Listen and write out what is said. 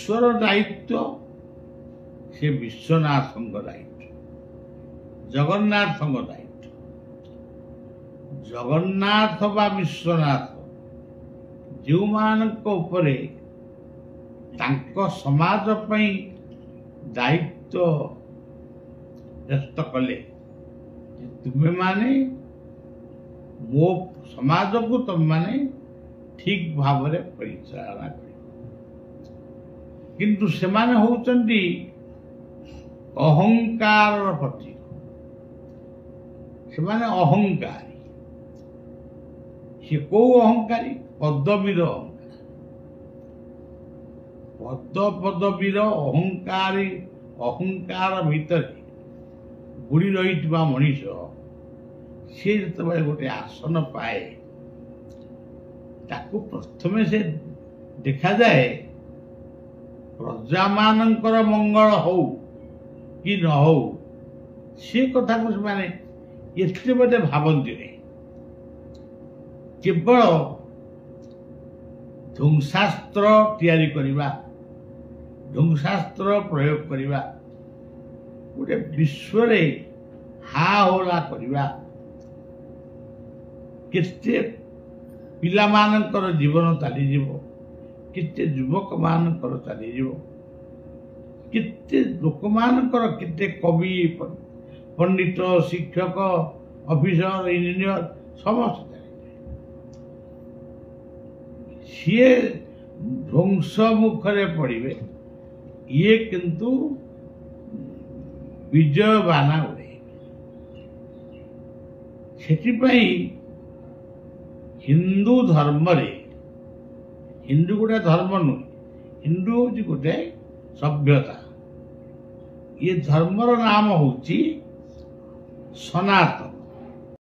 विश्वर दायित्व से विश्वनाथ दायित्व, जगन्नाथ दायित्व। जगन्नाथ बा विश्वनाथ जो मानक उपरे तांको समाज पई दायित्व व्यस्त कले, तुम्हें माने मो समाज को तुम माने ठीक भाव में परिचालना कर, किंतु सेमाने होचंदी अहंकार प्रतीक। सेमाने अहंकारी, से को अहंकारी पदवीर अहंकार, पदवीर अहंकारी अहंकार भितर बुड़ी रही मनीष सी जो गोटे आसन पाए ताकू प्रथमे से देखा जाए प्रजा मानकर मंगल हो कि न हो, से कथा को से एते बड़े भावती नहीं। केवल ध्वंसास्त्र तैयारी करिबा, ध्वंसास्त्र प्रयोग करिबा, गोटे विश्व हा होला करिबा, केते पिला मानकर जीवन चली जीवो, केते युवक मानकर चली जीवो, केते लोक मानकर, केते कवि पंडित शिक्षक ऑफिसर इंजीनियर समस्त सी ध्वंस मुखरे पड़े, ये किंतु विजय बाना उड़े। से हिंदू धर्म रे, हिंदू गोटे धर्म नुह, हिंदू हूँ गोटे सभ्यता। ये धर्मर नाम हूँ सनातन।